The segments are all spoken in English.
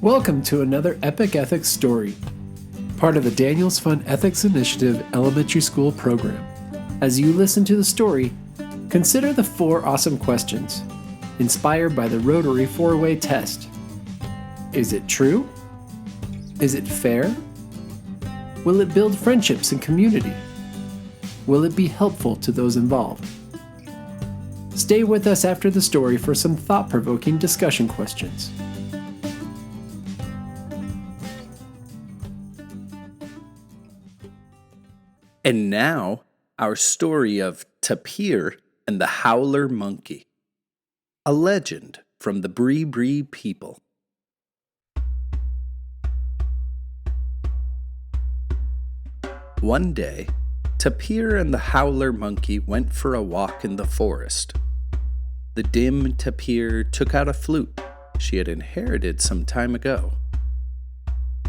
Welcome to another Epic Ethics story, part of the Daniels Fund Ethics Initiative Elementary School program. As you listen to the story, consider the 4 awesome questions, inspired by the Rotary 4-way test. Is it true? Is it fair? Will it build friendships and community? Will it be helpful to those involved? Stay with us after the story for some thought-provoking discussion questions. And now, our story of Tapir and the Howler Monkey, a legend from the Bribri people. One day, Tapir and the Howler Monkey went for a walk in the forest. The dim Tapir took out a flute she had inherited some time ago.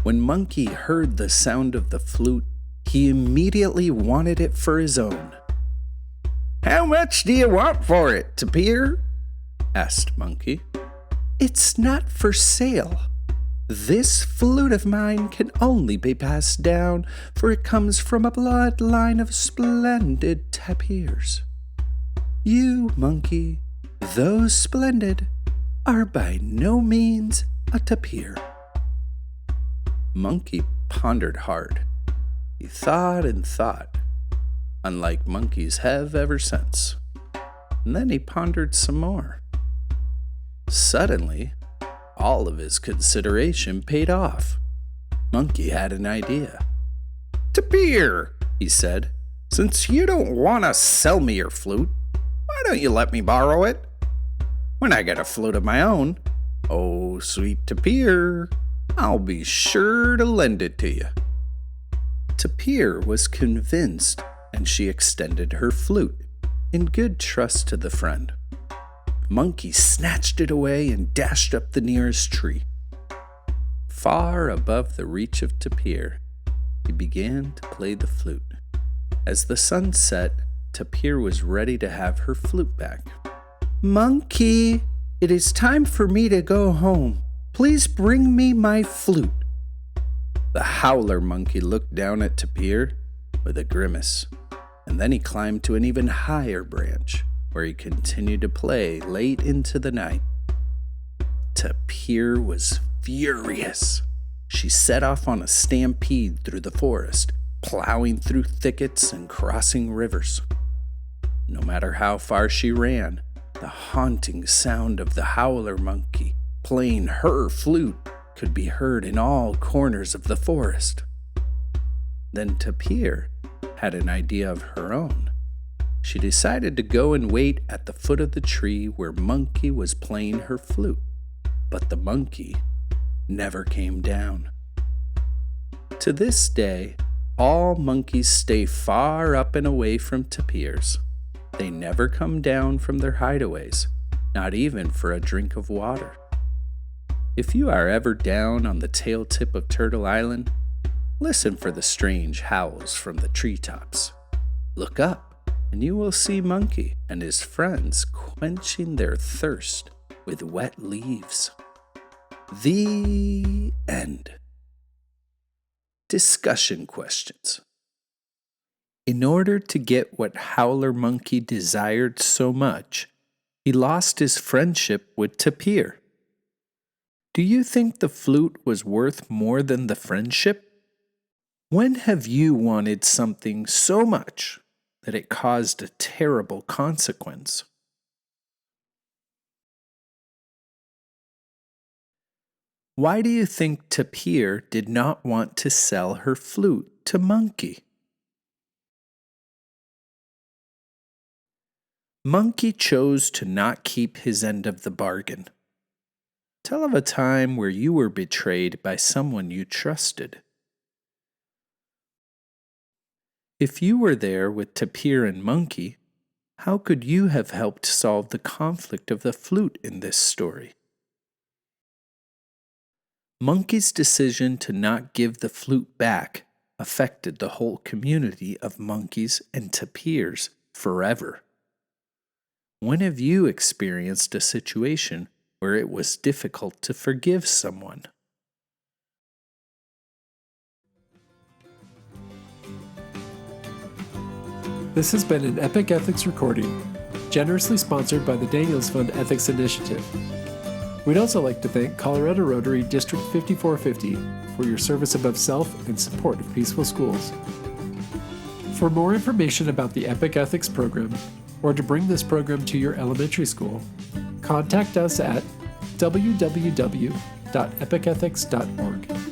When Monkey heard the sound of the flute, he immediately wanted it for his own. "How much do you want for it, Tapir?" asked Monkey. "It's not for sale. This flute of mine can only be passed down, for it comes from a bloodline of splendid tapirs. You, Monkey, though splendid, are by no means a tapir." Monkey pondered hard. He thought and thought, unlike monkeys have ever since. And then he pondered some more. Suddenly, all of his consideration paid off. Monkey had an idea. "Tapir," he said, "since you don't want to sell me your flute, why don't you let me borrow it? When I get a flute of my own, oh sweet Tapir, I'll be sure to lend it to you." Tapir was convinced, and she extended her flute, in good trust to the friend. Monkey snatched it away and dashed up the nearest tree. Far above the reach of Tapir, he began to play the flute. As the sun set, Tapir was ready to have her flute back. "Monkey, it is time for me to go home. Please bring me my flute." The Howler Monkey looked down at Tapir with a grimace, and then he climbed to an even higher branch, where he continued to play late into the night. Tapir was furious. She set off on a stampede through the forest, plowing through thickets and crossing rivers. No matter how far she ran, the haunting sound of the Howler Monkey playing her flute could be heard in all corners of the forest. Then Tapir had an idea of her own. She decided to go and wait at the foot of the tree where Monkey was playing her flute, but the monkey never came down. To this day, all monkeys stay far up and away from tapirs. They never come down from their hideaways, not even for a drink of water. If you are ever down on the tail tip of Turtle Island, listen for the strange howls from the treetops. Look up, and you will see Monkey and his friends quenching their thirst with wet leaves. The end. Discussion questions. In order to get what Howler Monkey desired so much, he lost his friendship with Tapir. Do you think the flute was worth more than the friendship? When have you wanted something so much that it caused a terrible consequence? Why do you think Tapir did not want to sell her flute to Monkey? Monkey chose to not keep his end of the bargain. Tell of a time where you were betrayed by someone you trusted. If you were there with Tapir and Monkey, how could you have helped solve the conflict of the flute in this story? Monkey's decision to not give the flute back affected the whole community of monkeys and tapirs forever. When have you experienced a situation where it was difficult to forgive someone? This has been an Epic Ethics recording, generously sponsored by the Daniels Fund Ethics Initiative. We'd also like to thank Colorado Rotary District 5450 for your service above self and support of peaceful schools. For more information about the Epic Ethics program, or to bring this program to your elementary school, contact us at www.epicethics.org.